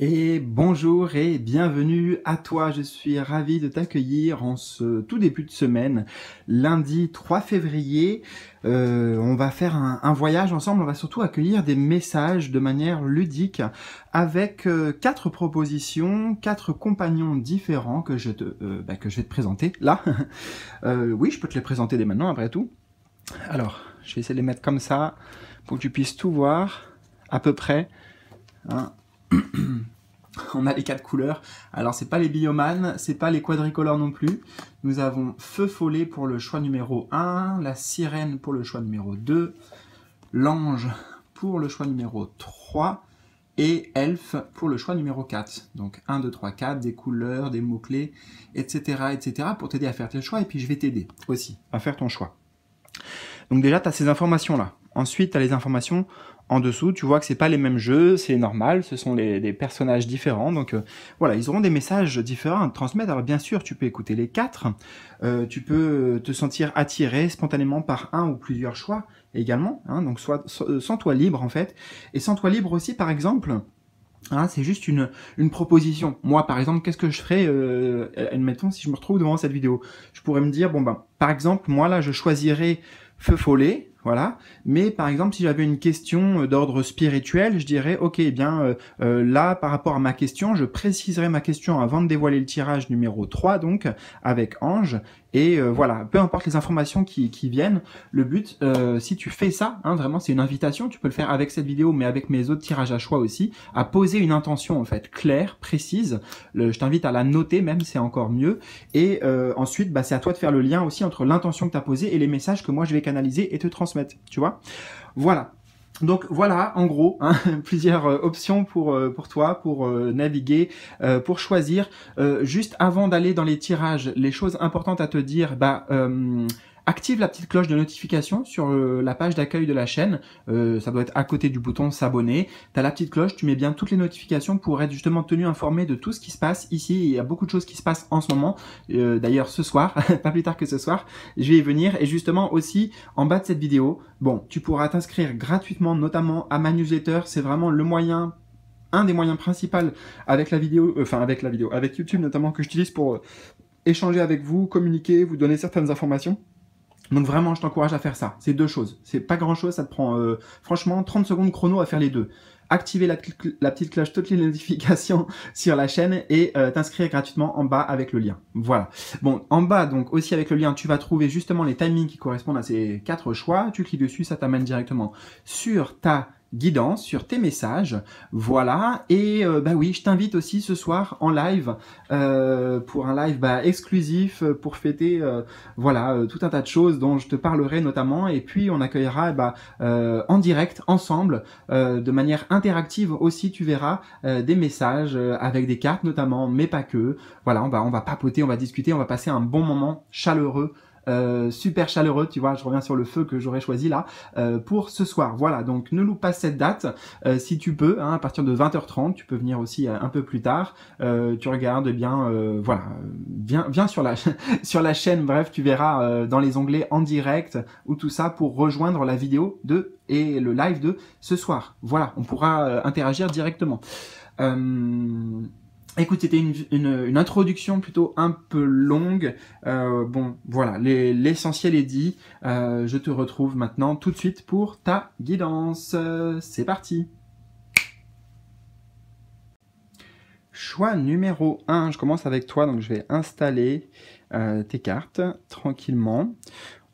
Et bonjour et bienvenue à toi, je suis ravi de t'accueillir en ce tout début de semaine, lundi 3 février. On va faire un voyage ensemble, on va surtout accueillir des messages de manière ludique avec 4 propositions, 4 compagnons différents que je vais te présenter là. Oui, je peux te les présenter dès maintenant après tout. Alors, je vais essayer de les mettre comme ça pour que tu puisses tout voir à peu près. Hein. On a les 4 couleurs. Alors, c'est pas les biomanes, c'est pas les quadricolores non plus. Nous avons Feu Follet pour le choix numéro 1, la Sirène pour le choix numéro 2, l'Ange pour le choix numéro 3 et Elfe pour le choix numéro 4. Donc 1, 2, 3, 4, des couleurs, des mots-clés, etc. pour t'aider à faire tes choix. Et puis, je vais t'aider aussi à faire ton choix. Donc déjà, tu as ces informations-là. Ensuite, tu as les informations en dessous. Tu vois que c'est pas les mêmes jeux, c'est normal, ce sont des personnages différents. Donc voilà, ils auront des messages différents à te transmettre. Alors bien sûr, tu peux écouter les 4. Tu peux te sentir attiré spontanément par un ou plusieurs choix également. Hein, donc sens-toi libre en fait. Et sens-toi libre aussi, par exemple... Hein, c'est juste une proposition. Moi, par exemple, qu'est-ce que je ferais, admettons, si je me retrouve devant cette vidéo? Je pourrais me dire, bon ben, par exemple, moi là, je choisirais Feu Follet, voilà. Mais par exemple, si j'avais une question d'ordre spirituel, je dirais, ok, eh bien là, par rapport à ma question, je préciserai ma question avant de dévoiler le tirage numéro 3, donc, avec Ange. Et voilà, peu importe les informations qui viennent, le but, si tu fais ça, hein, vraiment, c'est une invitation, tu peux le faire avec cette vidéo, mais avec mes autres tirages à choix aussi, à poser une intention, en fait, claire, précise. Je t'invite à la noter même, c'est encore mieux. Et ensuite, bah, c'est à toi de faire le lien aussi entre l'intention que tu as posée et les messages que moi, je vais canaliser et te transmettre, tu vois. Voilà. Donc voilà, en gros, hein, plusieurs options pour toi, pour naviguer, pour choisir. Juste avant d'aller dans les tirages, les choses importantes à te dire, active la petite cloche de notification sur la page d'accueil de la chaîne. Ça doit être à côté du bouton s'abonner. Tu as la petite cloche, tu mets bien toutes les notifications pour être justement tenu informé de tout ce qui se passe ici. Il y a beaucoup de choses qui se passent en ce moment. D'ailleurs, ce soir, pas plus tard que ce soir, je vais y venir. Et justement aussi, en bas de cette vidéo, bon, tu pourras t'inscrire gratuitement, notamment à ma newsletter. C'est vraiment le moyen, un des moyens principaux avec la vidéo, avec YouTube notamment, que j'utilise pour échanger avec vous, communiquer, vous donner certaines informations. Donc vraiment, je t'encourage à faire ça. C'est 2 choses. C'est pas grand-chose, ça te prend franchement 30 secondes chrono à faire les 2. Activer la petite cloche, toutes les notifications sur la chaîne et t'inscrire gratuitement en bas avec le lien. Voilà. Bon, en bas, donc aussi avec le lien, tu vas trouver justement les timings qui correspondent à ces 4 choix. Tu cliques dessus, ça t'amène directement sur ta guidance, sur tes messages, voilà. Et oui, je t'invite aussi ce soir en live pour un live exclusif pour fêter tout un tas de choses dont je te parlerai notamment. Et puis on accueillera en direct ensemble de manière interactive aussi, tu verras des messages avec des cartes notamment, mais pas que. Voilà, on va papoter, on va discuter, on va passer un bon moment chaleureux. Super chaleureux, tu vois, je reviens sur le feu que j'aurais choisi là pour ce soir. Voilà, donc ne loupe pas cette date si tu peux, hein, à partir de 20h30, tu peux venir aussi un peu plus tard. Tu regardes bien, viens sur la sur la chaîne. Bref, tu verras dans les onglets en direct ou tout ça pour rejoindre la vidéo et le live de ce soir. Voilà, on pourra interagir directement. Écoute, c'était une introduction plutôt un peu longue. Bon, voilà, l'essentiel est dit. Je te retrouve maintenant tout de suite pour ta guidance. C'est parti. Choix numéro 1, je commence avec toi, donc je vais installer tes cartes tranquillement.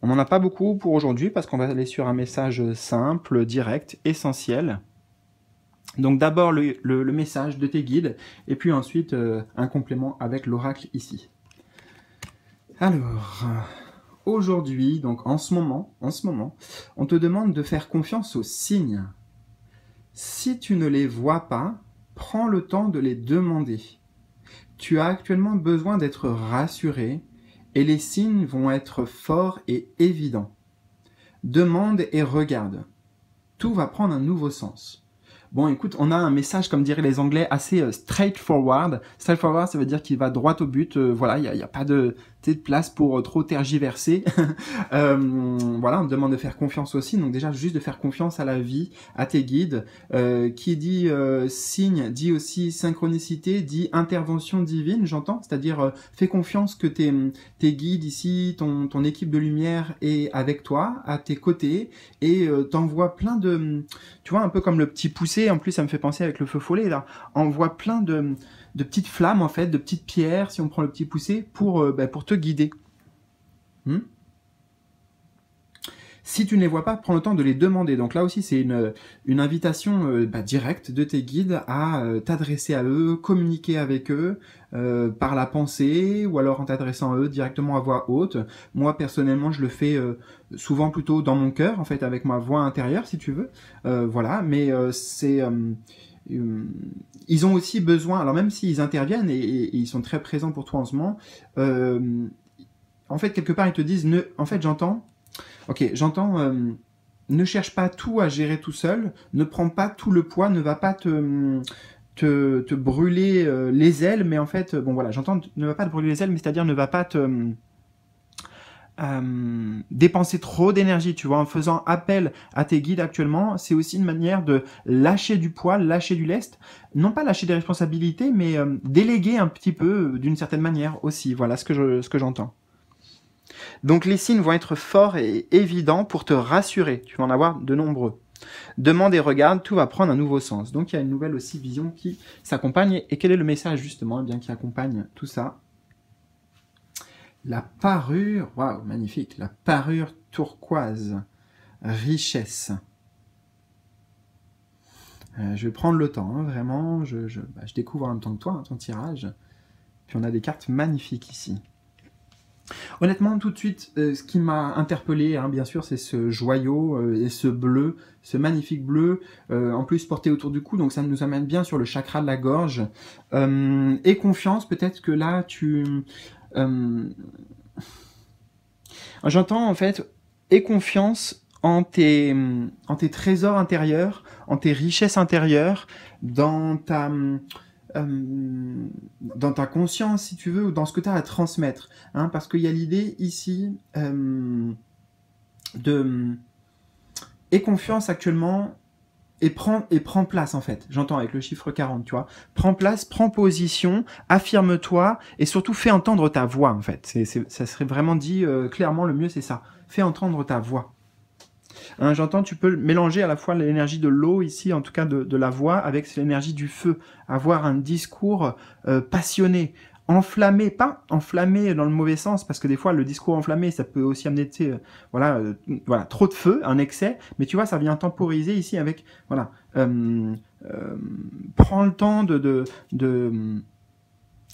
On n'en a pas beaucoup pour aujourd'hui parce qu'on va aller sur un message simple, direct, essentiel. Donc d'abord le message de tes guides, et puis ensuite un complément avec l'oracle ici. Alors, aujourd'hui, donc en ce moment, on te demande de faire confiance aux signes. Si tu ne les vois pas, prends le temps de les demander. Tu as actuellement besoin d'être rassuré, et les signes vont être forts et évidents. Demande et regarde. Tout va prendre un nouveau sens. Bon, écoute, on a un message, comme diraient les Anglais, assez straightforward. Straightforward, ça veut dire qu'il va droit au but. Voilà, il y a pas de place pour trop tergiverser. Voilà, on te demande de faire confiance aussi. Donc déjà, juste de faire confiance à la vie, à tes guides. Qui dit signe, dit aussi synchronicité, dit intervention divine, j'entends. C'est-à-dire, fais confiance que tes guides ici, ton équipe de lumière est avec toi, à tes côtés, et t'envoie plein de... Tu vois, un peu comme le petit poussé, en plus ça me fait penser avec le feu follet, là, envoie plein de petites flammes, en fait, de petites pierres, si on prend le petit poussé, pour te guider. Si tu ne les vois pas, prends le temps de les demander. Donc là aussi, c'est une invitation directe de tes guides à t'adresser à eux, communiquer avec eux par la pensée ou alors en t'adressant à eux directement à voix haute. Moi, personnellement, je le fais souvent plutôt dans mon cœur, en fait, avec ma voix intérieure, si tu veux. Voilà, mais ils ont aussi besoin, alors même s'ils interviennent et ils sont très présents pour toi en ce moment, en fait, quelque part, ils te disent, en fait, j'entends, ne cherche pas tout à gérer tout seul, ne prends pas tout le poids, ne va pas te brûler les ailes, mais en fait, bon voilà, j'entends, ne va pas te brûler les ailes, mais c'est-à-dire ne va pas te dépenser trop d'énergie, tu vois, en faisant appel à tes guides actuellement, c'est aussi une manière de lâcher du poids, lâcher du lest, non pas lâcher des responsabilités, mais déléguer un petit peu d'une certaine manière aussi, voilà ce que j'entends. Donc les signes vont être forts et évidents pour te rassurer, tu vas en avoir de nombreux. Demande et regarde, tout va prendre un nouveau sens. Donc il y a une nouvelle aussi vision qui s'accompagne. Et quel est le message justement qui accompagne tout ça? La parure, waouh, magnifique, la parure turquoise, richesse. Je vais prendre le temps, hein, vraiment, je découvre en même temps que toi ton tirage. Puis on a des cartes magnifiques ici. Honnêtement, tout de suite, ce qui m'a interpellé, hein, bien sûr, c'est ce joyau et ce bleu, ce magnifique bleu, en plus porté autour du cou, donc ça nous amène bien sur le chakra de la gorge. Et confiance, peut-être que là, j'entends en fait, aie confiance en tes trésors intérieurs, en tes richesses intérieures, dans ta conscience, si tu veux, ou dans ce que tu as à transmettre. Hein, parce qu'il y a l'idée ici aie confiance actuellement et prends place, en fait. J'entends avec le chiffre 40, tu vois. Prends place, prends position, affirme-toi et surtout fais entendre ta voix, en fait. Ça serait vraiment dit clairement, le mieux, c'est ça. Fais entendre ta voix. Hein, j'entends, tu peux mélanger à la fois l'énergie de l'eau ici, en tout cas de la voix, avec l'énergie du feu. Avoir un discours passionné, enflammé, pas enflammé dans le mauvais sens, parce que des fois le discours enflammé, ça peut aussi amener, voilà, trop de feu, un excès. Mais tu vois, ça vient temporiser ici avec, voilà, prends le temps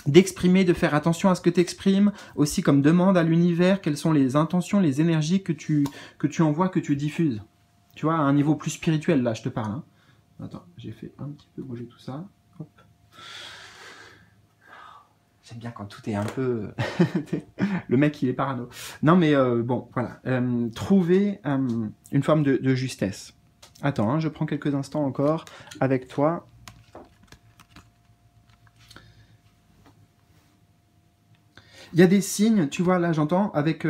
d'exprimer, de faire attention à ce que tu exprimes, aussi comme demande à l'univers, quelles sont les intentions, les énergies que tu envoies, que tu diffuses. Tu vois, à un niveau plus spirituel, là, je te parle. Hein. Attends, j'ai fait un petit peu bouger tout ça. Hop. J'aime bien quand tout est un peu... Le mec, il est parano. Non, mais bon, voilà. Trouver une forme de justesse. Attends, hein, je prends quelques instants encore avec toi. Il y a des signes, tu vois, là j'entends, avec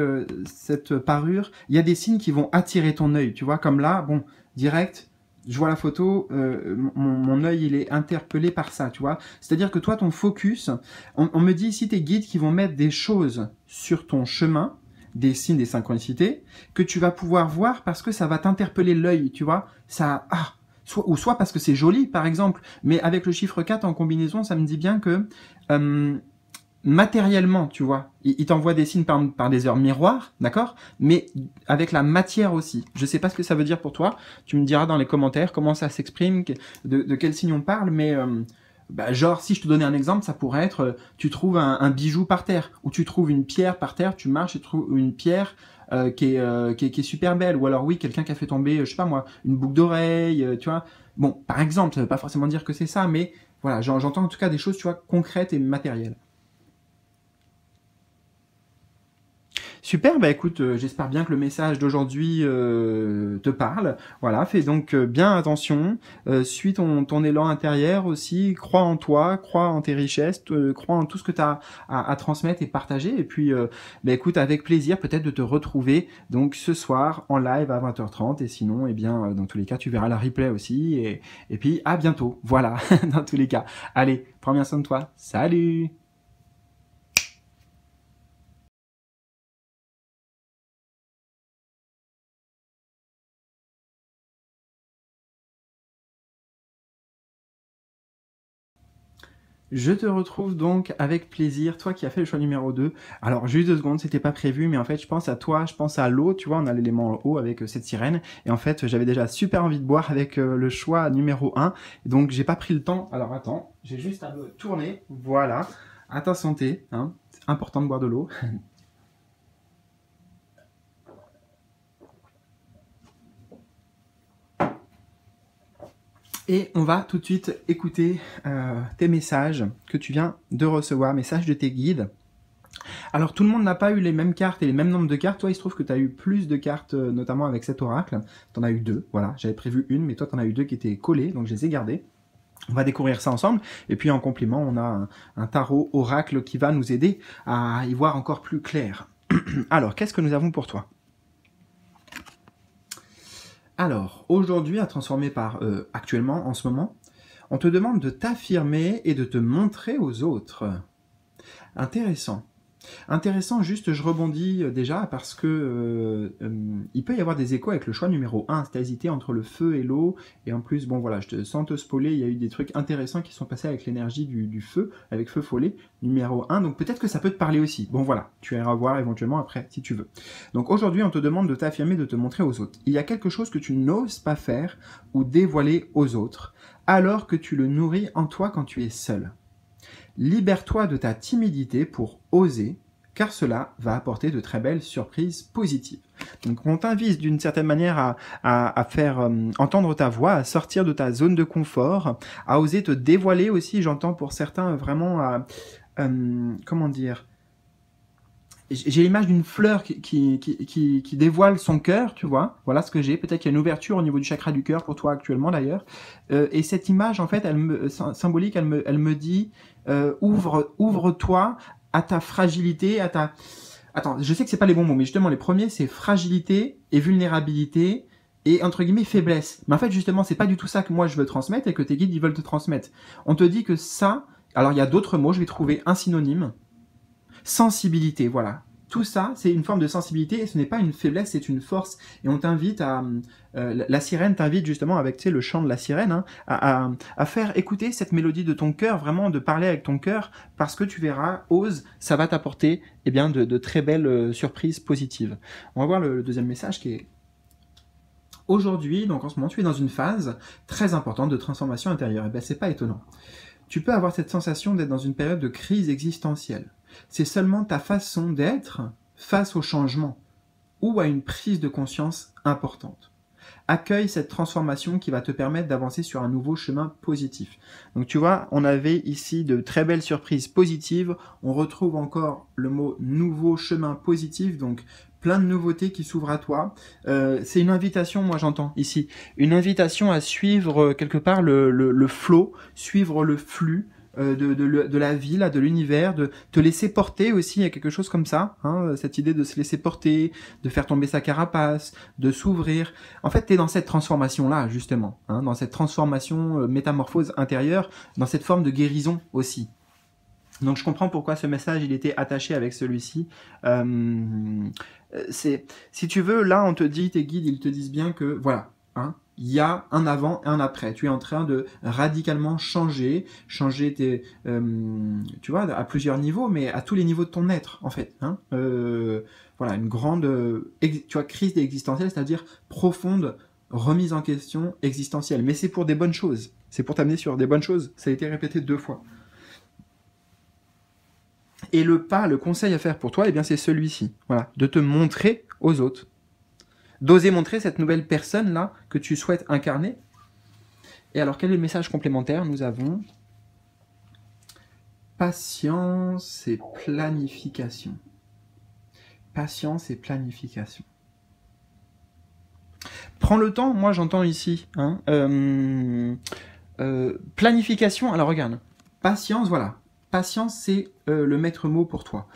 cette parure, il y a des signes qui vont attirer ton œil, tu vois, comme là, bon, direct, je vois la photo, mon œil il est interpellé par ça, tu vois. C'est-à-dire que toi, ton focus, on me dit ici tes guides qui vont mettre des choses sur ton chemin, des signes, des synchronicités, que tu vas pouvoir voir parce que ça va t'interpeller l'œil, tu vois. Ça, soit parce que c'est joli, par exemple, mais avec le chiffre 4 en combinaison, ça me dit bien que... matériellement, tu vois, il t'envoie des signes par des heures miroirs, d'accord, mais avec la matière aussi. Je sais pas ce que ça veut dire pour toi, tu me diras dans les commentaires comment ça s'exprime, de quel signe on parle, mais genre, si je te donnais un exemple, ça pourrait être, tu trouves un bijou par terre, ou tu trouves une pierre par terre, tu marches et tu trouves une pierre qui est super belle, ou alors oui, quelqu'un qui a fait tomber, je sais pas moi, une boucle d'oreille, tu vois. Bon, par exemple, ça veut pas forcément dire que c'est ça, mais voilà, j'entends en tout cas des choses, tu vois, concrètes et matérielles. Super, bah écoute, j'espère bien que le message d'aujourd'hui te parle. Voilà, fais donc bien attention, suis ton élan intérieur aussi, crois en toi, crois en tes richesses, crois en tout ce que tu as à transmettre et partager. Et puis, bah écoute, avec plaisir peut-être de te retrouver donc ce soir en live à 20h30. Et sinon, eh bien, dans tous les cas, tu verras la replay aussi. Et puis, à bientôt. Voilà, dans tous les cas. Allez, prends bien soin de toi. Salut! Je te retrouve donc avec plaisir, toi qui as fait le choix numéro 2. Alors, juste 2 secondes, c'était pas prévu, mais en fait, je pense à toi, je pense à l'eau, tu vois, on a l'élément eau avec cette sirène, et en fait, j'avais déjà super envie de boire avec le choix numéro 1, donc j'ai pas pris le temps. Alors, attends, j'ai juste à me tourner, voilà, à ta santé, hein, c'est important de boire de l'eau. Et on va tout de suite écouter tes messages que tu viens de recevoir, messages de tes guides. Alors tout le monde n'a pas eu les mêmes cartes et les mêmes nombres de cartes. Toi, il se trouve que tu as eu plus de cartes, notamment avec cet oracle. Tu en as eu 2, voilà. J'avais prévu une, mais toi, tu en as eu 2 qui étaient collées, donc je les ai gardées. On va découvrir ça ensemble. Et puis en complément, on a un tarot oracle qui va nous aider à y voir encore plus clair. Alors, qu'est-ce que nous avons pour toi ? Alors, aujourd'hui, à transformer par actuellement, en ce moment, on te demande de t'affirmer et de te montrer aux autres. Intéressant. Intéressant, juste je rebondis déjà parce que il peut y avoir des échos avec le choix numéro 1, c'est hésité entre le feu et l'eau, et en plus, bon voilà, sans te spoiler, il y a eu des trucs intéressants qui sont passés avec l'énergie du feu, avec feu follet, numéro 1, donc peut-être que ça peut te parler aussi. Bon voilà, tu iras voir éventuellement après, si tu veux. Donc aujourd'hui, on te demande de t'affirmer, de te montrer aux autres. Il y a quelque chose que tu n'oses pas faire ou dévoiler aux autres, alors que tu le nourris en toi quand tu es seul. Libère-toi de ta timidité pour oser, car cela va apporter de très belles surprises positives. Donc on t'invite d'une certaine manière à faire entendre ta voix, à sortir de ta zone de confort, à oser te dévoiler aussi, j'entends pour certains vraiment à... comment dire, j'ai l'image d'une fleur qui dévoile son cœur, tu vois. Voilà ce que j'ai. Peut-être qu'il y a une ouverture au niveau du chakra du cœur pour toi actuellement d'ailleurs. Et cette image, en fait, symbolique, elle me dit ouvre-toi à ta fragilité, à ta. Attends, je sais que c'est pas les bons mots, mais justement les premiers c'est fragilité et vulnérabilité et entre guillemets faiblesse. Mais en fait justement c'est pas du tout ça que moi je veux transmettre et que tes guides ils veulent te transmettre. On te dit que ça. Alors il y a d'autres mots, je vais trouver un synonyme. Sensibilité, voilà. Tout ça, c'est une forme de sensibilité et ce n'est pas une faiblesse, c'est une force. Et on t'invite à... la sirène t'invite justement avec le chant de la sirène hein, à faire écouter cette mélodie de ton cœur, vraiment de parler avec ton cœur parce que tu verras, ose, ça va t'apporter eh bien, de très belles surprises positives. On va voir le deuxième message qui est... Aujourd'hui, donc en ce moment, tu es dans une phase très importante de transformation intérieure. Et bien, c'est pas étonnant. Tu peux avoir cette sensation d'être dans une période de crise existentielle. C'est seulement ta façon d'être face au changement ou à une prise de conscience importante. Accueille cette transformation qui va te permettre d'avancer sur un nouveau chemin positif. Donc tu vois, on avait ici de très belles surprises positives. On retrouve encore le mot nouveau chemin positif, donc plein de nouveautés qui s'ouvrent à toi. C'est une invitation, moi j'entends ici, une invitation à suivre quelque part le flow, suivre le flux, de la vie, là, de l'univers, de te laisser porter aussi, il y a quelque chose comme ça, hein, cette idée de se laisser porter, de faire tomber sa carapace, de s'ouvrir. En fait, tu es dans cette transformation-là, justement, hein, dans cette transformation, métamorphose intérieure, dans cette forme de guérison aussi. Donc je comprends pourquoi ce message il était attaché avec celui-ci. Si tu veux, là on te dit, tes guides ils te disent bien que voilà, hein, il y a un avant et un après. Tu es en train de radicalement changer tes, tu vois, à plusieurs niveaux, mais à tous les niveaux de ton être en fait. Hein. Voilà, une grande, tu vois, crise existentielle, c'est-à-dire profonde remise en question existentielle. Mais c'est pour des bonnes choses. C'est pour t'amener sur des bonnes choses. Ça a été répété 2 fois. Et le conseil à faire pour toi, eh bien, c'est celui-ci. Voilà, de te montrer aux autres. D'oser montrer cette nouvelle personne-là que tu souhaites incarner. Et alors, quel est le message complémentaire ? Nous avons patience et planification. patience et planification. Prends le temps, moi j'entends ici. Hein, planification, alors regarde. Patience, voilà. Patience, c'est le maître mot pour toi.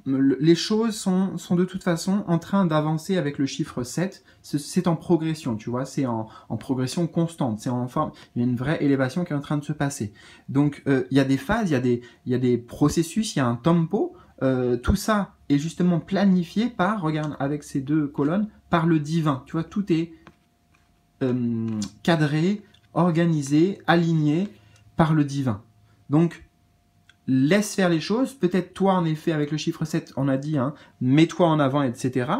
Les choses sont de toute façon en train d'avancer avec le chiffre 7. C'est en progression, tu vois. C'est en progression constante. Il y a une vraie élévation qui est en train de se passer. Donc, il y a des phases, il y a des processus, il y a un tempo. Tout ça est justement planifié par, regarde, avec ces deux colonnes, par le divin. Tu vois, tout est cadré, organisé, aligné par le divin. Donc, laisse faire les choses. Peut-être toi, en effet, avec le chiffre 7, on a dit, hein, mets-toi en avant, etc.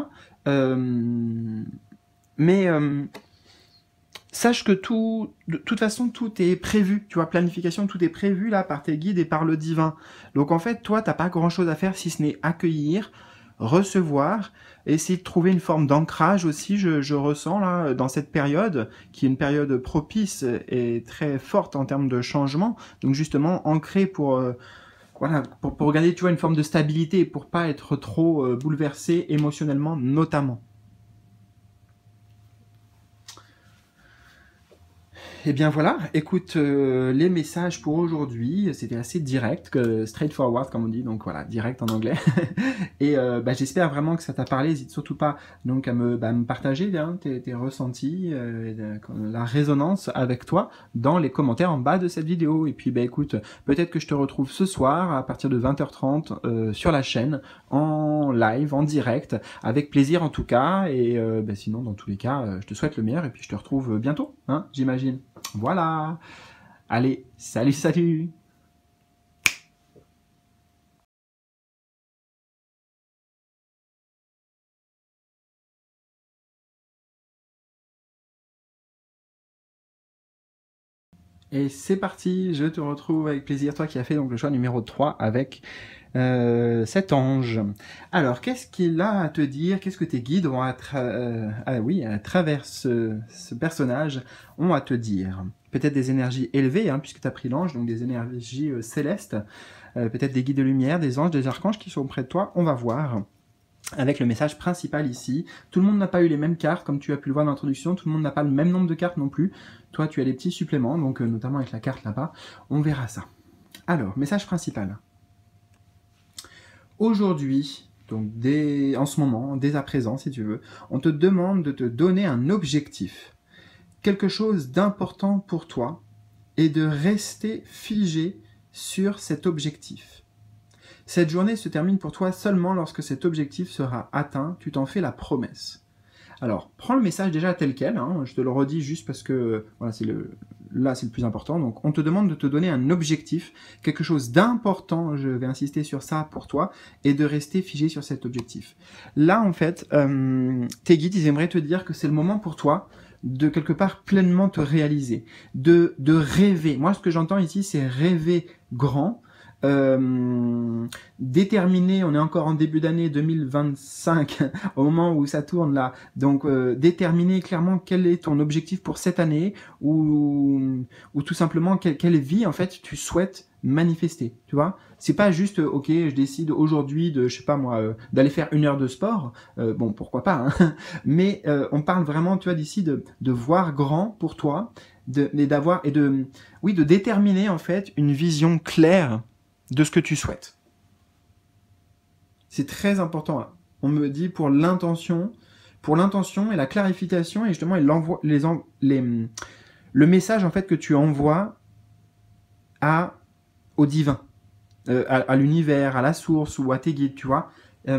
Sache que de toute façon, tout est prévu. Tu vois, planification, tout est prévu là par tes guides et par le divin. Donc en fait, toi, t'as pas grand-chose à faire si ce n'est accueillir, recevoir, essayer de trouver une forme d'ancrage aussi, je ressens là, dans cette période, qui est une période propice et très forte en termes de changement. Donc justement, ancré pour garder, tu vois, une forme de stabilité, pour pas être trop bouleversé émotionnellement, notamment. Et bien voilà, écoute, les messages pour aujourd'hui, c'était assez direct, straightforward comme on dit, donc voilà, direct en anglais. Et j'espère vraiment que ça t'a parlé. N'hésite surtout pas donc à me partager hein, tes ressentis, la résonance avec toi dans les commentaires en bas de cette vidéo. Et puis écoute, peut-être que je te retrouve ce soir à partir de 20h30 sur la chaîne, en live, en direct, avec plaisir en tout cas. Et sinon, dans tous les cas, je te souhaite le meilleur et puis je te retrouve bientôt, hein, j'imagine. Voilà. Allez, salut, salut. Et c'est parti, je te retrouve avec plaisir, toi qui as fait donc le choix numéro 3 avec cet ange. Alors, qu'est-ce qu'il a à te dire? Qu'est-ce que tes guides ont à travers ce personnage ont à te dire? Peut-être des énergies élevées, hein, puisque tu as pris l'ange, donc des énergies célestes, peut-être des guides de lumière, des anges, des archanges qui sont près de toi, on va voir. Avec le message principal ici. Tout le monde n'a pas eu les mêmes cartes, comme tu as pu le voir dans l'introduction, tout le monde n'a pas le même nombre de cartes non plus. Toi, tu as les petits suppléments, donc notamment avec la carte là-bas. On verra ça. Alors, message principal. Aujourd'hui, donc en ce moment, dès à présent si tu veux, on te demande de te donner un objectif. Quelque chose d'important pour toi et de rester figé sur cet objectif. Cette journée se termine pour toi seulement lorsque cet objectif sera atteint, tu t'en fais la promesse. Alors, prends le message déjà tel quel, hein, je te le redis juste parce que voilà, là c'est le plus important. Donc, on te demande de te donner un objectif, quelque chose d'important, je vais insister sur ça pour toi, et de rester figé sur cet objectif. Là, en fait, tes guides, ils aimeraient te dire que c'est le moment pour toi de quelque part pleinement te réaliser, de rêver. Moi, ce que j'entends ici, c'est rêver grand, déterminer, on est encore en début d'année 2025 au moment où ça tourne là, donc déterminer clairement quel est ton objectif pour cette année ou tout simplement quelle vie en fait tu souhaites manifester, tu vois. C'est pas juste ok, je décide aujourd'hui de, je sais pas moi, d'aller faire 1 heure de sport, bon pourquoi pas, hein, mais on parle vraiment, tu vois, d'ici de voir grand pour toi, de déterminer en fait une vision claire de ce que tu souhaites. C'est très important là. On me dit pour l'intention et la clarification et justement le message en fait que tu envoies au divin, à l'univers, à la source ou à tes guides, tu vois. Ouais.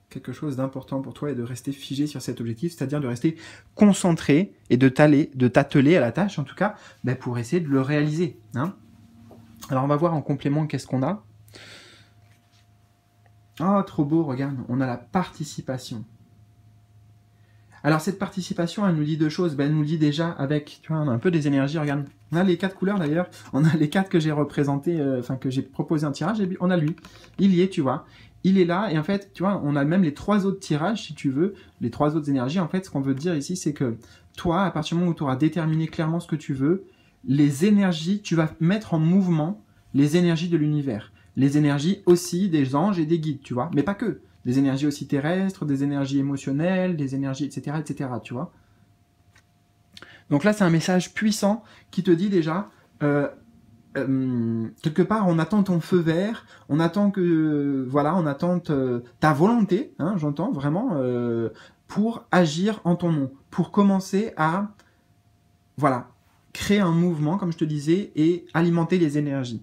Quelque chose d'important pour toi est de rester figé sur cet objectif, c'est-à-dire de rester concentré et de t'atteler à la tâche, en tout cas, pour essayer de le réaliser. Hein. Alors, on va voir en complément qu'est-ce qu'on a. Oh, trop beau, regarde, on a la participation. Alors, cette participation, elle nous dit deux choses. Elle nous dit déjà avec, tu vois, on a un peu des énergies, regarde. On a les 4 couleurs d'ailleurs, on a les 4 que j'ai représentés, que j'ai proposé un tirage, et on a lui. Il y est, tu vois. Il est là, et en fait, tu vois, on a même les 3 autres tirages, si tu veux, les 3 autres énergies. En fait, ce qu'on veut dire ici, c'est que toi, à partir du moment où tu auras déterminé clairement ce que tu veux, les énergies, tu vas mettre en mouvement les énergies de l'univers. les énergies aussi des anges et des guides, tu vois, mais pas que. Des énergies aussi terrestres, des énergies émotionnelles, des énergies, etc., tu vois. Donc là, c'est un message puissant qui te dit déjà, quelque part, on attend ton feu vert, on attend que, voilà, on attend ta volonté, hein, j'entends vraiment, pour agir en ton nom, pour commencer à, voilà, créer un mouvement, comme je te disais, et alimenter les énergies.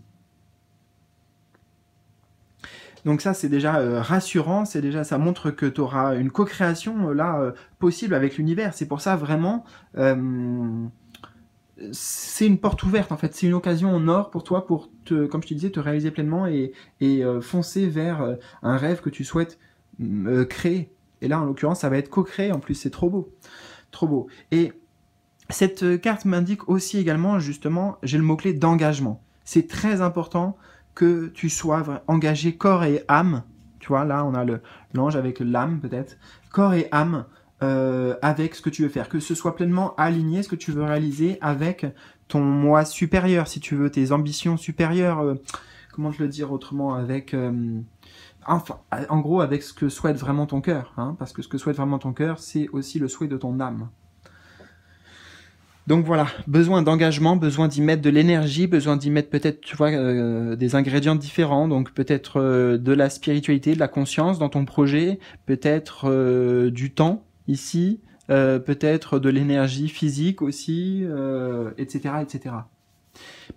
Donc ça, c'est déjà rassurant, c'est déjà, ça montre que tu auras une co-création là possible avec l'univers. C'est pour ça vraiment, c'est une porte ouverte en fait, c'est une occasion en or pour toi pour te, comme je te disais, te réaliser pleinement et foncer vers un rêve que tu souhaites créer. Et là, en l'occurrence, ça va être co-créé. En plus, c'est trop beau, trop beau. Et cette carte m'indique aussi également, justement, j'ai le mot-clé d'engagement. C'est très important que tu sois engagé corps et âme. Tu vois, là, on a l'ange avec l'âme, peut-être. Corps et âme avec ce que tu veux faire. Que ce soit pleinement aligné, ce que tu veux réaliser avec ton moi supérieur, si tu veux, tes ambitions supérieures. Comment te le dire autrement, avec... enfin, en gros, avec ce que souhaite vraiment ton cœur. Hein, parce que ce que souhaite vraiment ton cœur, c'est aussi le souhait de ton âme. Donc voilà, besoin d'engagement, besoin d'y mettre de l'énergie, besoin d'y mettre peut-être, tu vois, des ingrédients différents, donc peut-être de la spiritualité, de la conscience dans ton projet, peut-être du temps ici, peut-être de l'énergie physique aussi, etc., etc.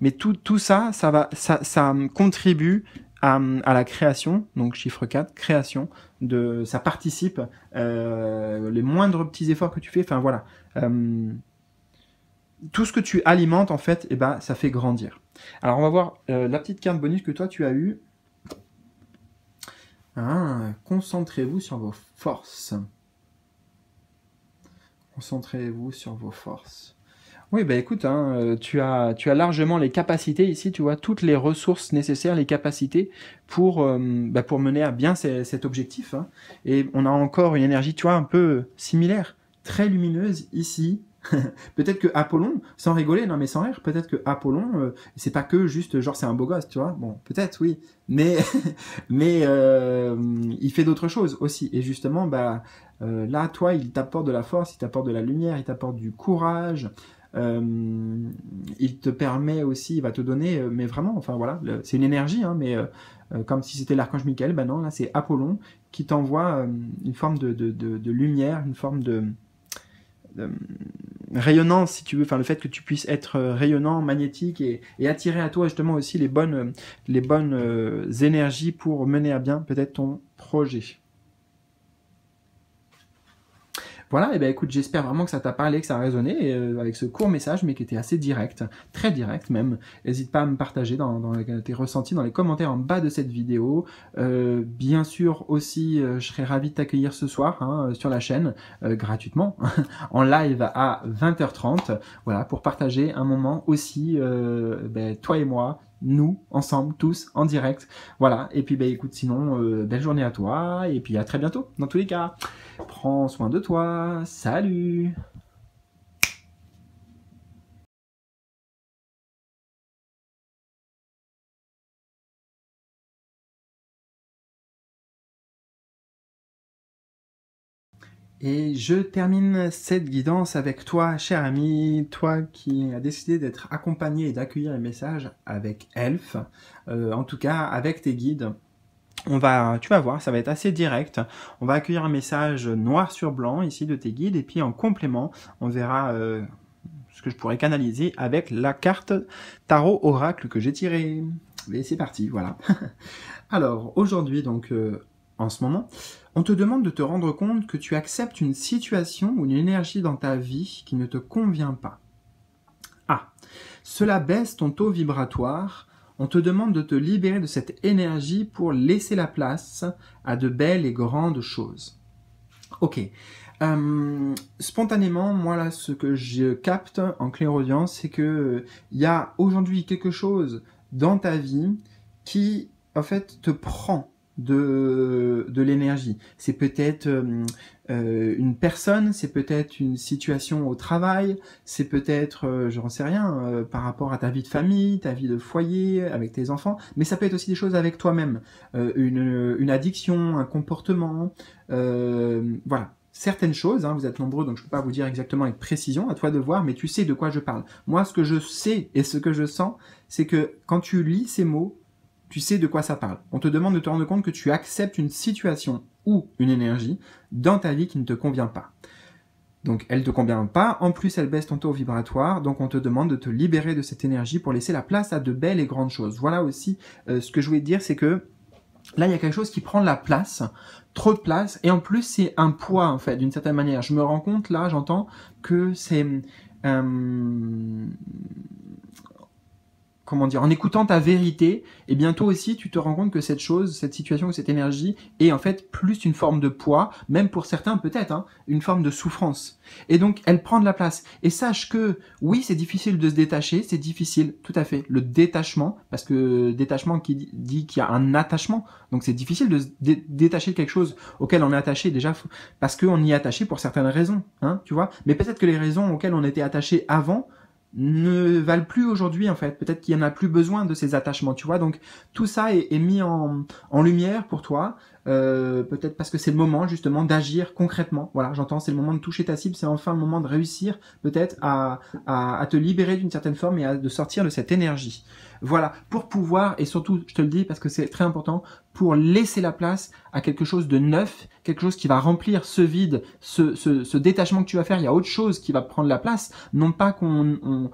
Mais tout ça, ça contribue à la création, donc chiffre 4, création, ça participe, les moindres petits efforts que tu fais, enfin voilà, tout ce que tu alimentes, en fait, eh ben, ça fait grandir. Alors, on va voir la petite carte bonus que toi, tu as eue. Concentrez-vous sur vos forces. Concentrez-vous sur vos forces. Oui, bah écoute, hein, tu as largement les capacités ici, tu vois, toutes les ressources nécessaires, les capacités pour mener à bien cet objectif. Hein. Et on a encore une énergie, tu vois, un peu similaire, très lumineuse ici. Peut-être que Apollon, sans rigoler, non mais sans rire, peut-être que Apollon, c'est pas que juste genre c'est un beau gosse, tu vois. Bon, peut-être oui, mais il fait d'autres choses aussi. Et justement, là, toi, il t'apporte de la force, il t'apporte de la lumière, il t'apporte du courage. Il te permet aussi, il va te donner, mais vraiment, enfin voilà, c'est une énergie, hein, mais comme si c'était l'archange Michael, ben non, là c'est Apollon qui t'envoie une forme de lumière, une forme de rayonnance, si tu veux, enfin le fait que tu puisses être rayonnant, magnétique et attirer à toi justement aussi les bonnes énergies pour mener à bien peut-être ton projet. Voilà, et ben écoute, j'espère vraiment que ça t'a parlé, que ça a résonné avec ce court message, mais qui était assez direct, très direct même. N'hésite pas à me partager dans tes ressentis dans les commentaires en bas de cette vidéo. Bien sûr aussi, je serais ravi de t'accueillir ce soir sur la chaîne, gratuitement, en live à 20h30, voilà, pour partager un moment aussi, toi et moi, nous, ensemble, tous, en direct. Voilà, et puis écoute, sinon, belle journée à toi, et puis à très bientôt, dans tous les cas. Prends soin de toi, salut! Et je termine cette guidance avec toi, cher ami, toi qui as décidé d'être accompagné et d'accueillir les messages avec Elf, en tout cas avec tes guides. Tu vas voir, ça va être assez direct. On va accueillir un message noir sur blanc ici de tes guides et puis en complément, on verra ce que je pourrais canaliser avec la carte Tarot Oracle que j'ai tirée. Et c'est parti, voilà. Alors, aujourd'hui, donc, en ce moment, on te demande de te rendre compte que tu acceptes une situation ou une énergie dans ta vie qui ne te convient pas. Cela baisse ton taux vibratoire. On te demande de te libérer de cette énergie pour laisser la place à de belles et grandes choses. Ok. Spontanément, moi là, ce que je capte en clairaudience, c'est que il y a aujourd'hui quelque chose dans ta vie qui, en fait, te prend de l'énergie. C'est peut-être une personne, c'est peut-être une situation au travail, c'est peut-être, j'en sais rien, par rapport à ta vie de famille, ta vie de foyer, avec tes enfants, mais ça peut être aussi des choses avec toi-même, une addiction, un comportement, voilà. Certaines choses, hein, vous êtes nombreux, donc je ne peux pas vous dire exactement avec précision, à toi de voir, mais tu sais de quoi je parle. Moi, ce que je sais et ce que je sens, c'est que quand tu lis ces mots, tu sais de quoi ça parle. On te demande de te rendre compte que tu acceptes une situation ou une énergie dans ta vie qui ne te convient pas. Donc elle ne te convient pas, en plus elle baisse ton taux vibratoire, donc on te demande de te libérer de cette énergie pour laisser la place à de belles et grandes choses. Voilà aussi ce que je voulais te dire, c'est que là il y a quelque chose qui prend de la place, trop de place, et en plus c'est un poids en fait, d'une certaine manière. Je me rends compte là, j'entends que c'est... comment dire, en écoutant ta vérité, et bientôt aussi tu te rends compte que cette chose, cette situation, cette énergie est en fait plus une forme de poids, même pour certains peut-être, hein, une forme de souffrance. Et donc elle prend de la place. Et sache que oui, c'est difficile de se détacher, c'est difficile, tout à fait. Le détachement, parce que détachement qui dit qu'il y a un attachement, donc c'est difficile de se détacher de quelque chose auquel on est attaché déjà, parce qu'on y est attaché pour certaines raisons, hein, tu vois. Mais peut-être que les raisons auxquelles on était attaché avant ne valent plus aujourd'hui en fait. Peut-être qu'il y en a plus besoin de ces attachements, tu vois. Donc tout ça est mis en lumière pour toi. Peut-être parce que c'est le moment justement d'agir concrètement. Voilà, j'entends, c'est le moment de toucher ta cible, c'est enfin le moment de réussir peut-être à te libérer d'une certaine forme et de sortir de cette énergie. Voilà, pour pouvoir, et surtout, je te le dis parce que c'est très important, pour laisser la place à quelque chose de neuf, quelque chose qui va remplir ce vide, ce détachement que tu vas faire. Il y a autre chose qui va prendre la place. Non pas qu'on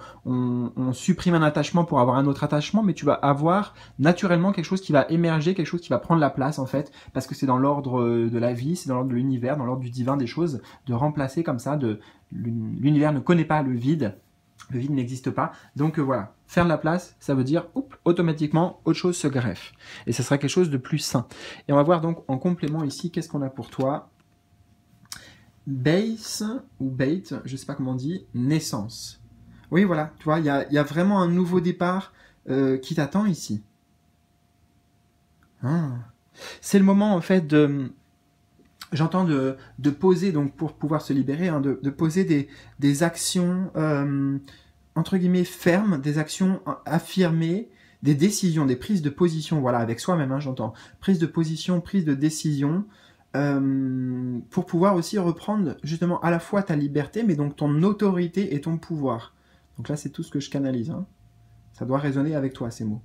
supprime un attachement pour avoir un autre attachement, mais tu vas avoir naturellement quelque chose qui va émerger, quelque chose qui va prendre la place en fait, parce que c'est dans l'ordre de la vie, c'est dans l'ordre de l'univers, dans l'ordre du divin des choses, de remplacer comme ça, l'univers ne connaît pas le vide. Le vide n'existe pas. Donc voilà, faire de la place, ça veut dire automatiquement autre chose se greffe. Et ça sera quelque chose de plus sain. Et on va voir donc en complément ici, qu'est-ce qu'on a pour toi? Base ou bait, je sais pas comment on dit, naissance. Oui, voilà, tu vois, il y a vraiment un nouveau départ qui t'attend ici. Ah. C'est le moment en fait j'entends de poser, donc pour pouvoir se libérer, hein, de poser des actions, entre guillemets, fermes, des actions affirmées, des décisions, des prises de position, voilà, avec soi-même, hein, j'entends. Prise de position, prise de décision, pour pouvoir aussi reprendre justement à la fois ta liberté, mais donc ton autorité et ton pouvoir. Donc là, c'est tout ce que je canalise. Hein. Ça doit résonner avec toi, ces mots.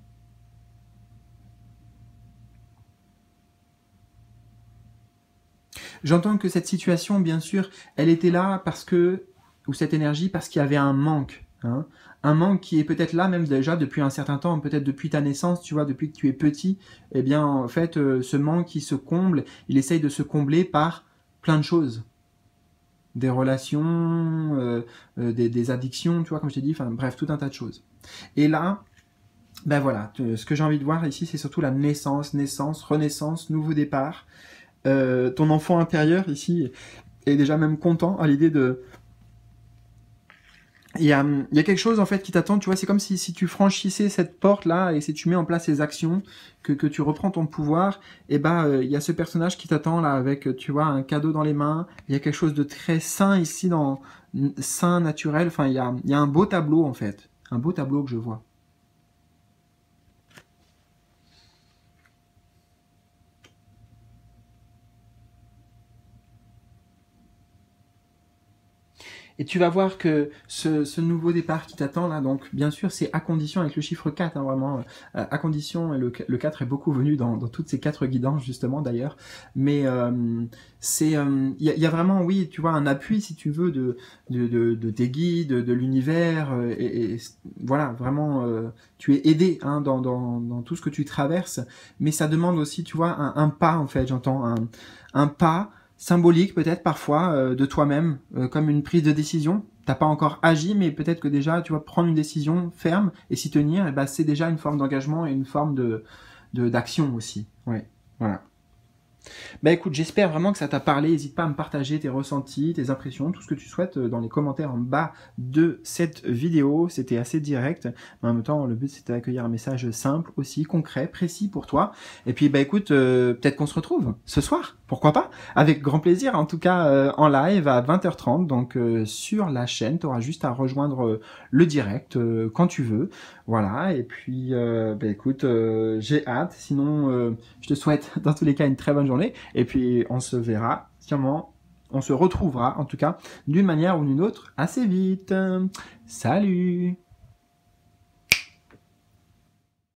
J'entends que cette situation, bien sûr, elle était là parce que, ou cette énergie, parce qu'il y avait un manque. Hein, un manque qui est peut-être là même déjà depuis un certain temps, peut-être depuis ta naissance, tu vois, depuis que tu es petit. Eh bien, en fait, ce manque qui se comble, il essaye de se combler par plein de choses. Des relations, des addictions, tu vois, comme je t'ai dit, enfin bref, tout un tas de choses. Et là, ben voilà, ce que j'ai envie de voir ici, c'est surtout la naissance, renaissance, nouveau départ. Ton enfant intérieur ici est déjà même content à l'idée de... Il y a quelque chose en fait qui t'attend, tu vois, c'est comme si tu franchissais cette porte là et si tu mets en place ces actions, que tu reprends ton pouvoir, et ben il y a ce personnage qui t'attend là avec, tu vois, un cadeau dans les mains, il y a quelque chose de très sain ici, sain, naturel, enfin il y a un beau tableau en fait, un beau tableau que je vois. Et tu vas voir que ce nouveau départ qui t'attend là, donc bien sûr c'est à condition avec le chiffre 4, hein, vraiment, à condition, et le 4 est beaucoup venu dans toutes ces 4 guidances justement d'ailleurs, mais il y a vraiment, oui, tu vois, un appui si tu veux de tes guides, de l'univers, et voilà, vraiment tu es aidé hein, dans tout ce que tu traverses, mais ça demande aussi, tu vois, un pas en fait, j'entends, un pas, symbolique peut-être parfois de toi-même, comme une prise de décision. T'as pas encore agi, mais peut-être que déjà tu vas prendre une décision ferme et s'y tenir, et ben c'est déjà une forme d'engagement et une forme d'action aussi. Ouais, voilà. Bah écoute, j'espère vraiment que ça t'a parlé. N'hésite pas à me partager tes ressentis, tes impressions, tout ce que tu souhaites dans les commentaires en bas de cette vidéo. C'était assez direct, mais en même temps, le but c'était d'accueillir un message simple, aussi concret, précis pour toi. Et puis bah écoute, peut-être qu'on se retrouve ce soir, pourquoi pas? Avec grand plaisir, en tout cas en live à 20h30, donc sur la chaîne. Tu auras juste à rejoindre le direct quand tu veux. Voilà, et puis bah écoute, j'ai hâte. Sinon, je te souhaite dans tous les cas une très bonne journée. Et puis on se verra sûrement, on se retrouvera en tout cas d'une manière ou d'une autre assez vite. Salut!